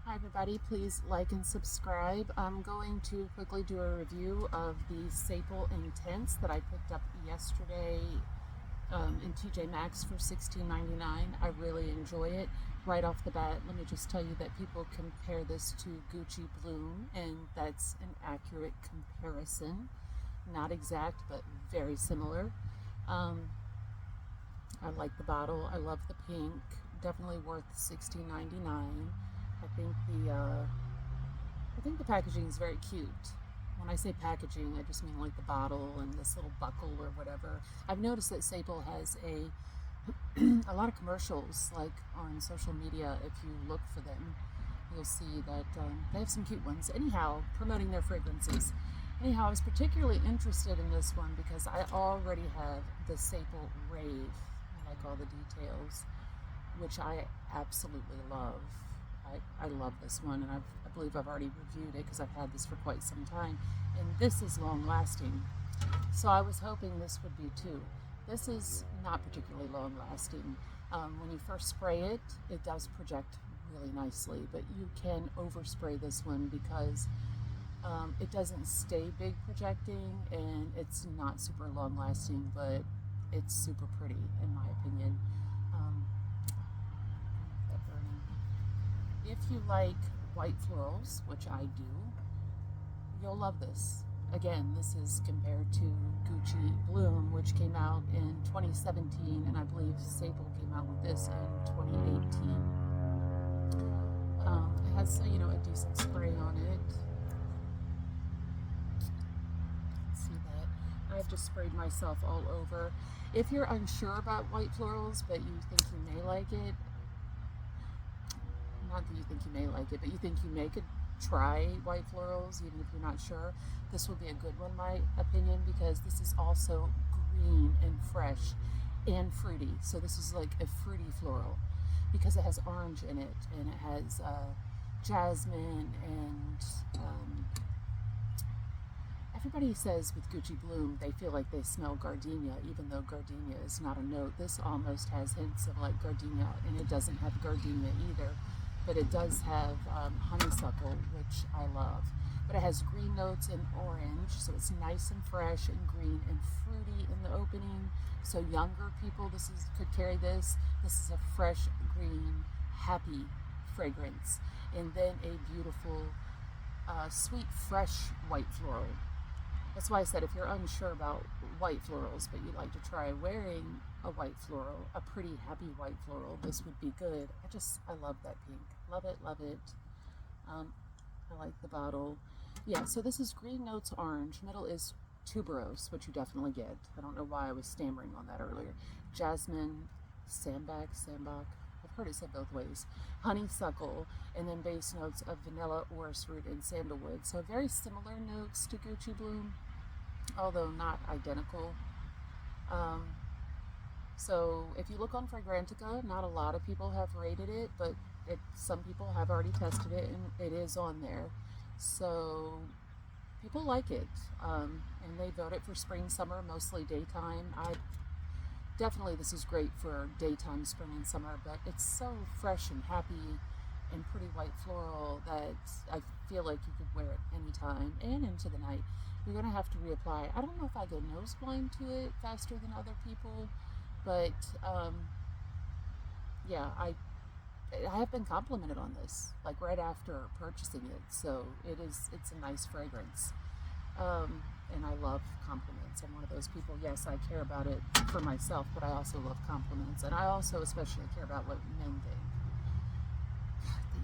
Hi everybody, please like and subscribe. I'm going to quickly do a review of the Sapil Intense that I picked up yesterday in TJ Maxx for $16.99. I really enjoy it. Right off the bat, let me just tell you that people compare this to Gucci Bloom, and that's an accurate comparison. Not exact, but very similar. I like the bottle. I love the pink. Definitely worth $16.99. I think the packaging is very cute. When I say packaging, I just mean like the bottle and this little buckle or whatever. I've noticed that Sapil has a lot of commercials, like on social media. If you look for them, you'll see that they have some cute ones. Anyhow, promoting their fragrances. Anyhow, I was particularly interested in this one because I already have the Sapil Rave. I like all the details, which I absolutely love. I love this one, and I believe I've already reviewed it because I've had this for quite some time, and this is long lasting. So I was hoping this would be too. This is not particularly long lasting. When you first spray it, it does project really nicely, but you can overspray this one because it doesn't stay big projecting, and it's not super long lasting, but it's super pretty in my opinion. If you like white florals, which I do, you'll love this. Again, this is compared to Gucci Bloom, which came out in 2017, and I believe Sapil came out with this in 2018. It has, a decent spray on it. See that? I've just sprayed myself all over. If you're unsure about white florals, but you think you may like it, not that you think you may like it, but you think you may could try white florals, even if you're not sure, this will be a good one, in my opinion, because this is also green and fresh and fruity. So this is like a fruity floral because it has orange in it, and it has jasmine, and everybody says with Gucci Bloom they feel like they smell gardenia, even though gardenia is not a note. This almost has hints of like gardenia, and it doesn't have gardenia either. But it does have honeysuckle, which I love. But it has green notes and orange, so it's nice and fresh and green and fruity in the opening. So younger people could carry this. This is a fresh, green, happy fragrance. And then a beautiful, sweet, fresh white floral. That's why I said if you're unsure about white florals, but you'd like to try wearing a white floral, a pretty happy white floral, this would be good. I love that pink. Love it, love it. I like the bottle. Yeah, so this is green notes orange. Middle is tuberose, which you definitely get. I don't know why I was stammering on that earlier. Jasmine, sambac. I've heard it said both ways. Honeysuckle, and then base notes of vanilla, orris root, and sandalwood. So very similar notes to Gucci Bloom, although not identical. So if you look on Fragrantica, not a lot of people have rated it, but some people have already tested it, and it is on there. So people like it, and they vote it for spring, summer, mostly daytime. Definitely this is great for daytime, spring and summer, but it's so fresh and happy and pretty white floral that I feel like you could wear it anytime and into the night. You're going to have to reapply. I don't know if I go nose blind to it faster than other people, but yeah, I have been complimented on this, like right after purchasing it, so it's a nice fragrance. And I love compliments. I'm one of those people, yes, I care about it for myself, but I also love compliments, and I also especially care about what men think.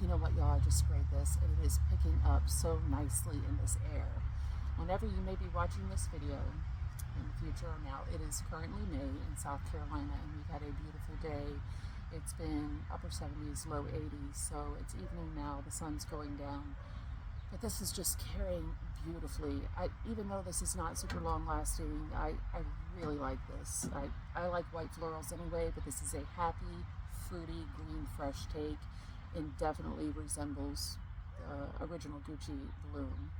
You know what, y'all, I just sprayed this, and it is picking up so nicely in this air. Whenever you may be watching this video, in the future or now, it is currently May in South Carolina, and we've had a beautiful day. It's been upper 70s, low 80s, so it's evening now, the sun's going down. But this is just carrying beautifully. Even though this is not super long lasting, I really like this. I like white florals anyway, but this is a happy, fruity, green, fresh take, and definitely resembles the original Gucci Bloom.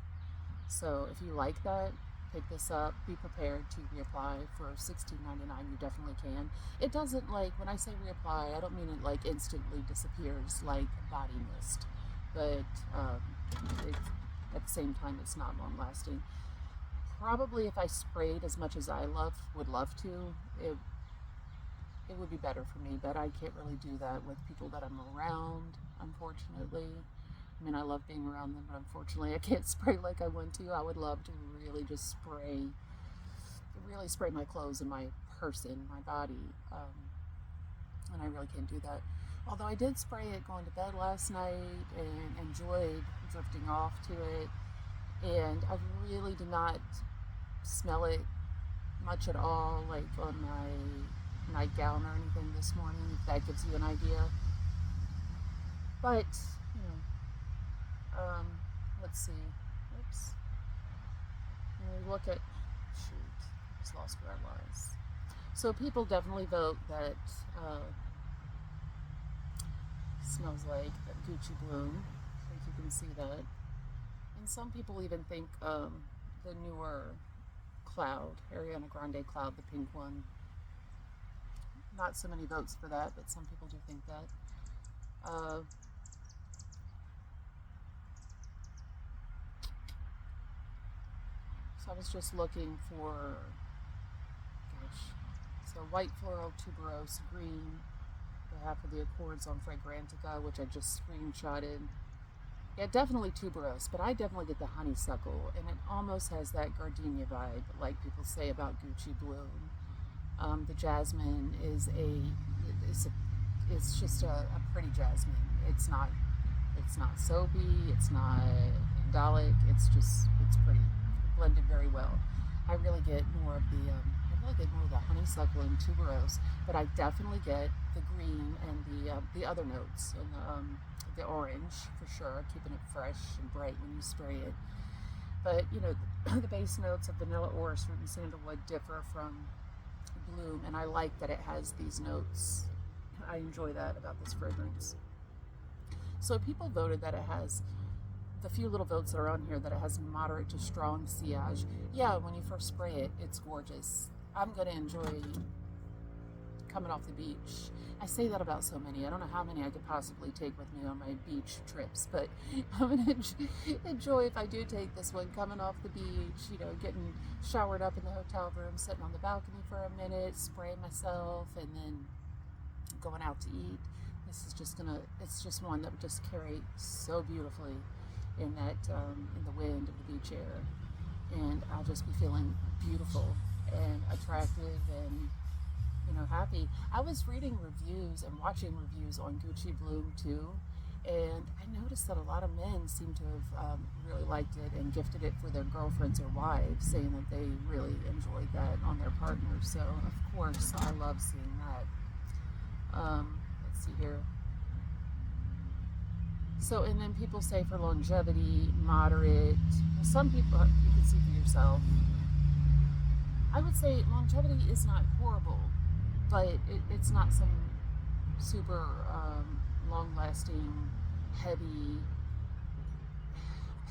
So if you like that, pick this up. Be prepared to reapply for $16.99. You definitely can. It doesn't, like, when I say reapply, I don't mean it like instantly disappears like body mist. but it's, at the same time, it's not long lasting. Probably if I sprayed as much as I would love to, it would be better for me, but I can't really do that with people that I'm around, unfortunately. I mean, I love being around them, but unfortunately I can't spray like I want to. I would love to really just really spray my clothes and my person, my body, and I really can't do that. Although I did spray it going to bed last night and enjoyed drifting off to it, and I really did not smell it much at all, like on my nightgown or anything this morning, if that gives you an idea. But, you know, let's see. Oops. When we look at, shoot, I just lost where I was. So people definitely vote that smells like Gucci Bloom. I think you can see that. And some people even think the newer cloud, Ariana Grande cloud, the pink one. Not so many votes for that, but some people do think that. So I was just looking for, so white floral, tuberose, green, the half of the accords on Fragrantica, which I just screenshotted. Yeah, definitely tuberose, but I definitely get the honeysuckle, and it almost has that gardenia vibe, like people say about Gucci Bloom. The jasmine it's just a pretty jasmine. It's not soapy, it's not indolic, it's pretty. It blended very well. I really get more of the honeysuckle and tuberose, but I definitely get the green and the other notes, and the orange for sure, keeping it fresh and bright when you spray it. But you know, the base notes of vanilla, orris root, and sandalwood differ from Bloom, and I like that it has these notes. I enjoy that about this fragrance. So people voted that it has, the few little votes that are on here, that it has moderate to strong sillage. Yeah, when you first spray it, it's gorgeous. I'm going to enjoy coming off the beach. I say that about so many. I don't know how many I could possibly take with me on my beach trips, but I'm going to enjoy, if I do take this one, coming off the beach, you know, getting showered up in the hotel room, sitting on the balcony for a minute, spraying myself, and then going out to eat. It's just one that would just carry so beautifully in the wind of the beach air. And I'll just be feeling beautiful and attractive and, you know, happy. I was reading reviews and watching reviews on Gucci Bloom too, and I noticed that a lot of men seem to have really liked it and gifted it for their girlfriends or wives, saying that they really enjoyed that on their partners. So of course I love seeing that. Let's see here. So, and then people say for longevity, moderate. Some people, you can see for yourself. I would say longevity is not horrible, but it's not some super long-lasting, heavy,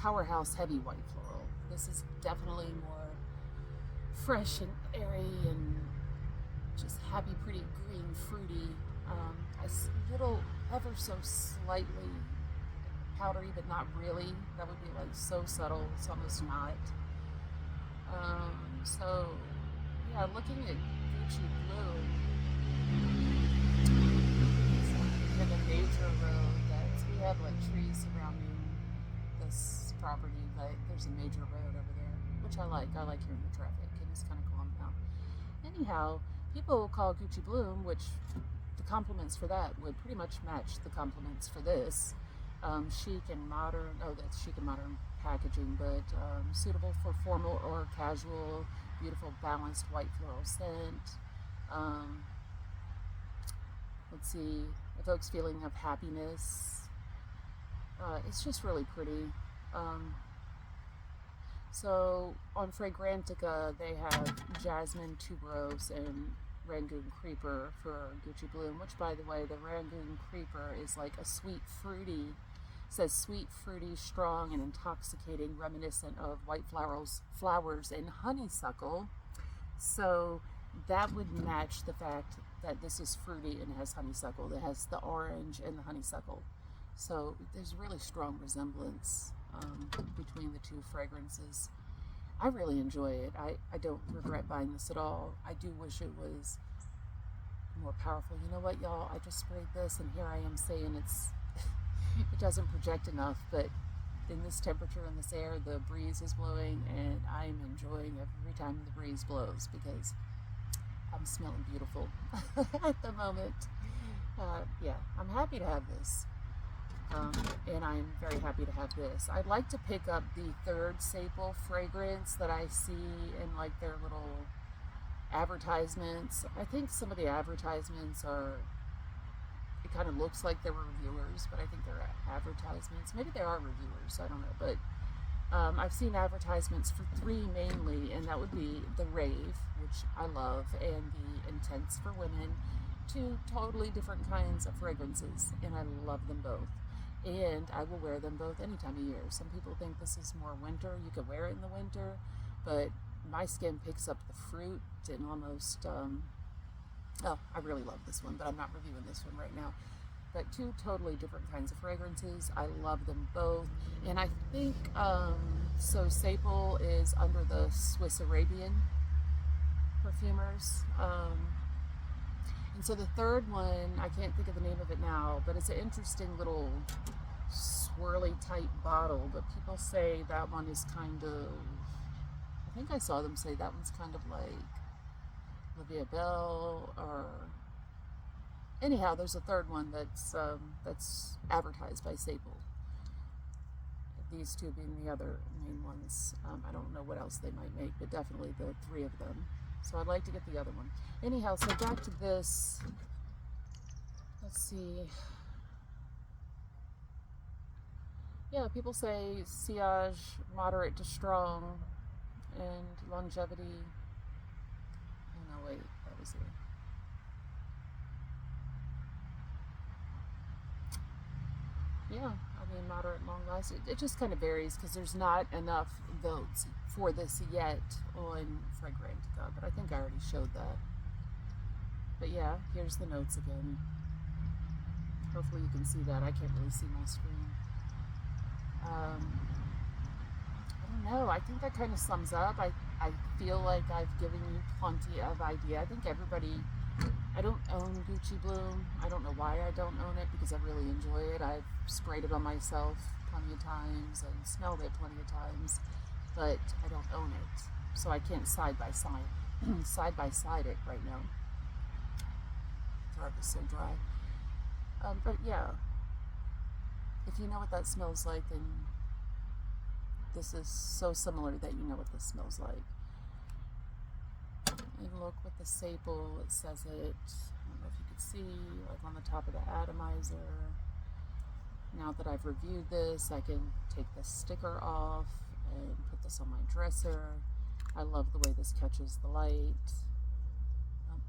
powerhouse heavy white floral. This is definitely more fresh and airy and just happy, pretty green, fruity. A little, ever so slightly powdery, but not really. That would be like so subtle, it's almost not. So yeah, looking at Gucci Bloom, we have a major road we have like trees surrounding this property, but there's a major road over there, which I like. I like hearing the traffic, and it's kind of calm down. Anyhow, people call Gucci Bloom, which the compliments for that would pretty much match the compliments for this. Chic and modern, that's chic and modern packaging, but suitable for formal or casual, beautiful balanced white floral scent. Let's see, evokes feeling of happiness. It's just really pretty. So on Fragrantica, they have Jasmine, tuberose, and Rangoon Creeper for Gucci Bloom, which, by the way, the Rangoon Creeper is like a sweet fruity, says sweet fruity, strong and intoxicating, reminiscent of white flowers and honeysuckle. So that would match the fact that this is fruity and has honeysuckle. It has the orange and the honeysuckle. So there's really strong resemblance between the two fragrances. I really enjoy it. I don't regret buying this at all. I do wish it was more powerful. You know what, y'all? I just sprayed this, and here I am saying it doesn't project enough, but in this temperature in this air, the breeze is blowing, and I'm enjoying every time the breeze blows because I'm smelling beautiful at the moment. Yeah, I'm happy to have this. And I'm very happy to have this. I'd like to pick up the third Sapil fragrance that I see in like their little advertisements. I think some of the advertisements are, it kind of looks like they're reviewers, but I think they're advertisements. Maybe they are reviewers, I don't know. But I've seen advertisements for three mainly, and that would be the Rave, which I love, and the Intense for women. Two totally different kinds of fragrances, and I love them both. And I will wear them both any time of year. Some people think this is more winter. You could wear it in the winter, but my skin picks up the fruit and almost, oh, I really love this one, but I'm not reviewing this one right now. But two totally different kinds of fragrances. I love them both. And I think, so Sapil is under the Swiss Arabian perfumers. And so the third one, I can't think of the name of it now, but it's an interesting little swirly tight bottle, but people say that one is kind of, I think I saw them say that one's kind of like Olivia Bell, or anyhow, there's a third one that's advertised by Sapil. These two being the other main ones. I don't know what else they might make, but definitely the three of them. So I'd like to get the other one. Anyhow, so back to this. Let's see. Yeah, people say sillage, moderate to strong, and longevity. Oh no, wait, that was here. Yeah, I mean, moderate, long lasting. It just kind of varies because there's not enough votes for this yet on Fragrantica, but I think I already showed that. But yeah, here's the notes again. Hopefully you can see that. I can't really see my screen. I don't know. I think that kind of sums up. I feel like I've given you plenty of idea. I think everybody, I don't own Gucci Bloom. I don't know why I don't own it because I really enjoy it. I've sprayed it on myself plenty of times and smelled it plenty of times, but I don't own it. So I can't side by side it right now. Throat is so dry. But yeah, if you know what that smells like, then this is so similar that you know what this smells like. And look with the Sapil, it says it, I don't know if you could see, like on the top of the atomizer. Now that I've reviewed this, I can take the sticker off and put this on my dresser. I love the way this catches the light.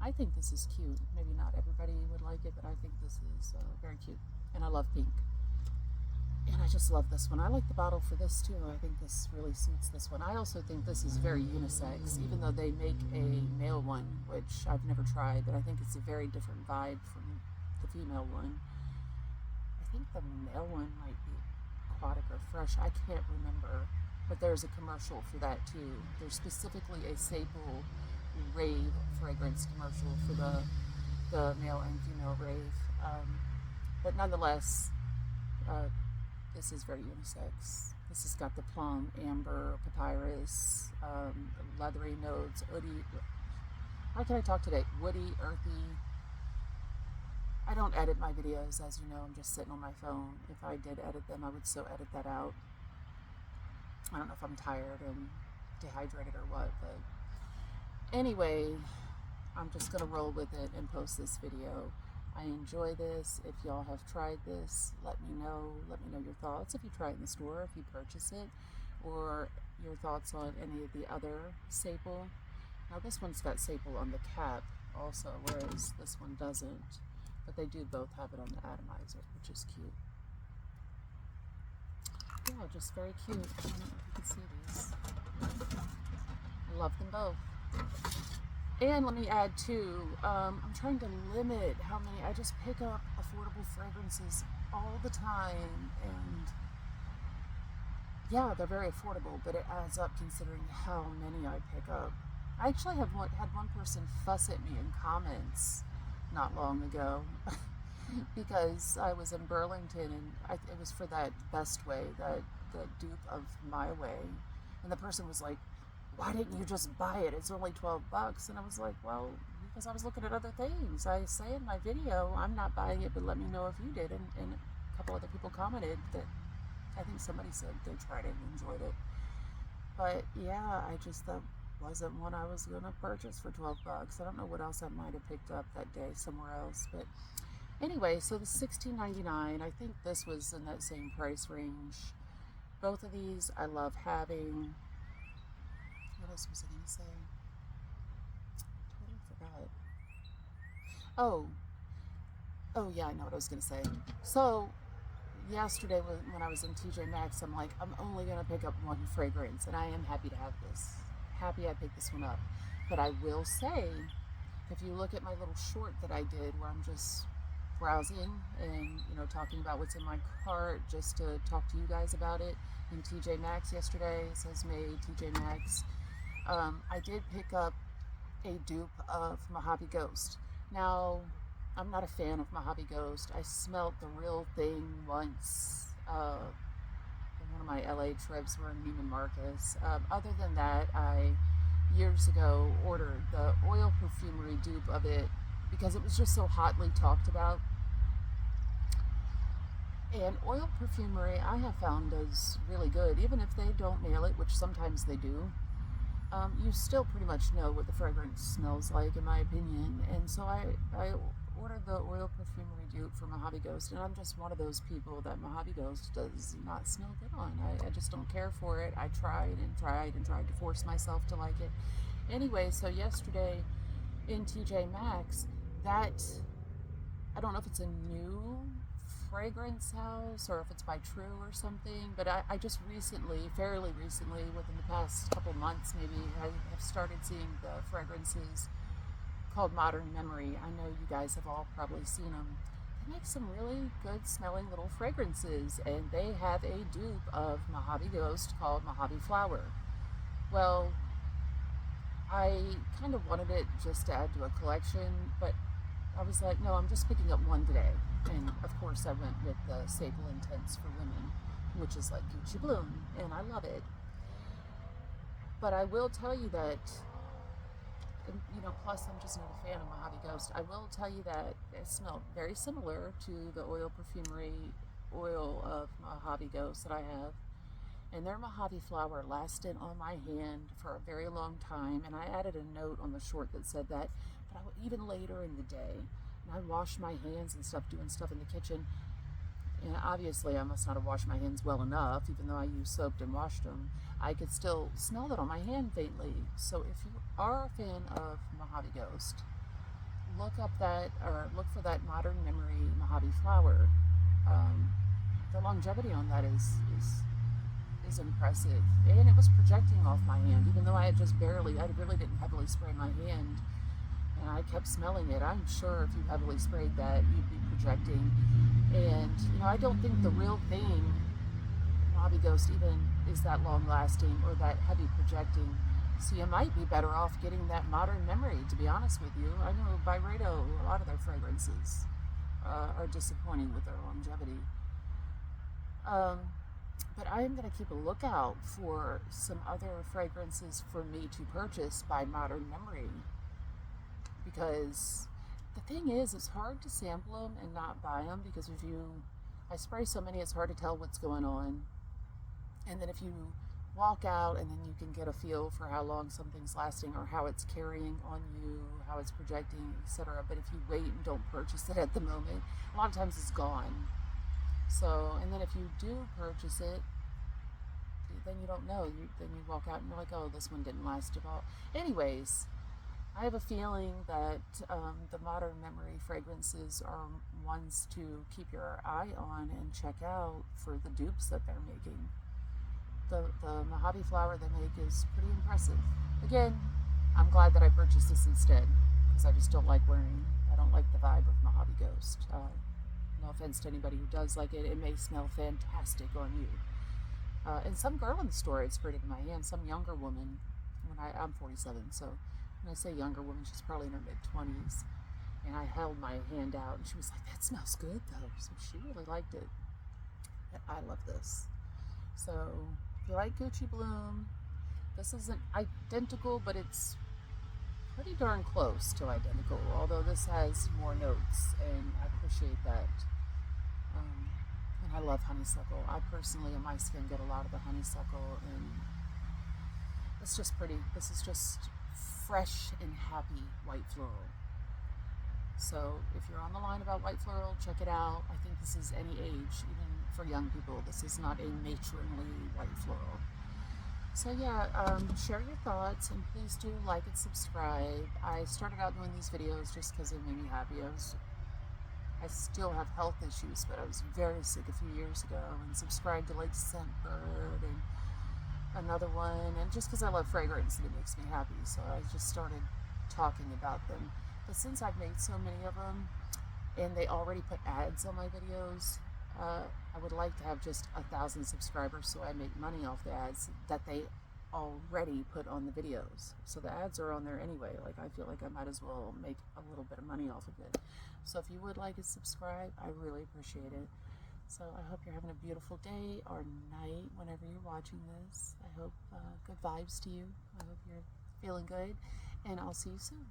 I think this is cute. Maybe not everybody would like it, but I think this is very cute. And I love pink. And I just love this one. I like the bottle for this too. I think this really suits this one. I also think this is very unisex, even though they make a male one, which I've never tried, but I think it's a very different vibe from the female one. I think the male one might be aquatic or fresh. I can't remember, but there's a commercial for that too. There's specifically a Sapil Rave fragrance commercial for the male and female Rave. But nonetheless, this is very unisex. This has got the plum, amber, papyrus, leathery notes, woody. How can I talk today? Woody, earthy. I don't edit my videos, as you know. I'm just sitting on my phone. If I did edit them, I would so edit that out. I don't know if I'm tired and dehydrated or what, but anyway, I'm just gonna roll with it and post this video. I enjoy this. If y'all have tried this, let me know. Let me know your thoughts. If you try it in the store, if you purchase it, or your thoughts on any of the other Sapil. Now this one's got Sapil on the cap also, whereas this one doesn't. But they do both have it on the atomizer, which is cute. Yeah, just very cute. I don't know if you can see these. I love them both. And let me add too, I'm trying to limit how many, I just pick up affordable fragrances all the time, and yeah, they're very affordable, but it adds up considering how many I pick up. I actually had one person fuss at me in comments not long ago because I was in Burlington, and it was for that Best Way, that the dupe of My Way, and the person was like, "Why didn't you just buy it? It's only $12." And I was like, "Well, because I was looking at other things. I say in my video, I'm not buying it, but let me know if you did." And a couple other people commented that I think somebody said they tried it and enjoyed it. But yeah, that wasn't one I was gonna purchase for $12. I don't know what else I might have picked up that day somewhere else, but anyway, so the $16.99, I think this was in that same price range. Both of these I love having. What else was I gonna say? Totally forgot. Oh, oh yeah, I know what I was gonna say. So yesterday when I was in TJ Maxx, I'm like, I'm only gonna pick up one fragrance, and I am happy to have this. Happy I picked this one up. But I will say, if you look at my little short that I did where I'm just browsing and talking about what's in my cart just to talk to you guys about it in TJ Maxx yesterday, it says made TJ Maxx. I did pick up a dupe of Mojave Ghost. Now, I'm not a fan of Mojave Ghost. I smelled the real thing once in one of my LA trips. We're in Neiman Marcus. Other than that, I years ago ordered the oil perfumery dupe of it because it was just so hotly talked about. And oil perfumery, I have found, does really good, even if they don't nail it, which sometimes they do. You still pretty much know what the fragrance smells like, in my opinion. And so I ordered the oil perfumery dupe for Mojave Ghost, and I'm just one of those people that Mojave Ghost does not smell good on. I just don't care for it. I tried and tried and tried to force myself to like it. Anyway, so yesterday in TJ Maxx, I don't know if it's a new fragrance house or if it's by True or something, but I just fairly recently, within the past couple months maybe, I have started seeing the fragrances called Modern Memory. I know you guys have all probably seen them. They make some really good smelling little fragrances, and they have a dupe of Mojave Ghost called Mojave Flower. Well, I kind of wanted it just to add to a collection, but I was like, no, I'm just picking up one today. And of course I went with the Sapil Intense for Women, which is like Gucci Bloom, and I love it. But I will tell you that, plus I'm just not a fan of Mojave Ghost. I will tell you that it smelled very similar to the oil perfumery oil of Mojave Ghost that I have. And their Mojave Flower lasted on my hand for a very long time, and I added a note on the short that said that. But even later in the day, and I washed my hands and stuff, doing stuff in the kitchen, and obviously I must not have washed my hands well enough, even though I used soap and washed them. I could still smell it on my hand faintly. So if you are a fan of Mojave Ghost, look for that Modern Memory Mojave Flower. The longevity on that is impressive, and it was projecting off my hand, even though I really didn't heavily spray my hand, and I kept smelling it. I'm sure if you heavily sprayed that, you'd be projecting. And I don't think the real thing, Mojave Ghost, even is that long lasting or that heavy projecting. So you might be better off getting that Modern Memory, to be honest with you. I know Byredo, a lot of their fragrances are disappointing with their longevity. But I am going to keep a lookout for some other fragrances for me to purchase by Modern Memory. Because the thing is, it's hard to sample them and not buy them, because I spray so many, it's hard to tell what's going on. And then if you walk out, and then you can get a feel for how long something's lasting or how it's carrying on you, how it's projecting, etc. But if you wait and don't purchase it at the moment, a lot of times it's gone. So, and then if you do purchase it, then you don't know. Then you walk out and you're like, oh, this one didn't last at all. Anyways, I have a feeling that the Modern Memory fragrances are ones to keep your eye on and check out for the dupes that they're making. The Mojave Flower they make is pretty impressive. Again, I'm glad that I purchased this instead, because I just don't like the vibe of Mojave Ghost. No offense to anybody who does like it. It may smell fantastic on you. And some girl in the store had sprayed it in my hand, some younger woman. I'm 47, so when I say younger woman, she's probably in her mid-20s. And I held my hand out, and she was like, "That smells good, though." So she really liked it. I love this. So if you like Gucci Bloom, this isn't identical, but it's pretty darn close to identical, although this has more notes, and I appreciate that. And I love honeysuckle. I personally, on my skin, get a lot of the honeysuckle, and it's just pretty. This is just fresh and happy white floral. So if you're on the line about white floral, check it out. I think this is any age, even for young people. This is not a matronly white floral. So yeah, share your thoughts, and please do like and subscribe. I started out doing these videos just because they made me happy. I still have health issues, but I was very sick a few years ago, and subscribed to like Scentbird and another one, and just because I love fragrance and it makes me happy, so I just started talking about them. But since I've made so many of them, and they already put ads on my videos, I would like to have just 1,000 subscribers so I make money off the ads that they already put on the videos. So the ads are on there anyway. Like, I feel like I might as well make a little bit of money off of it. So if you would like to subscribe, I really appreciate it. So I hope you're having a beautiful day or night whenever you're watching this. I hope good vibes to you. I hope you're feeling good, and I'll see you soon.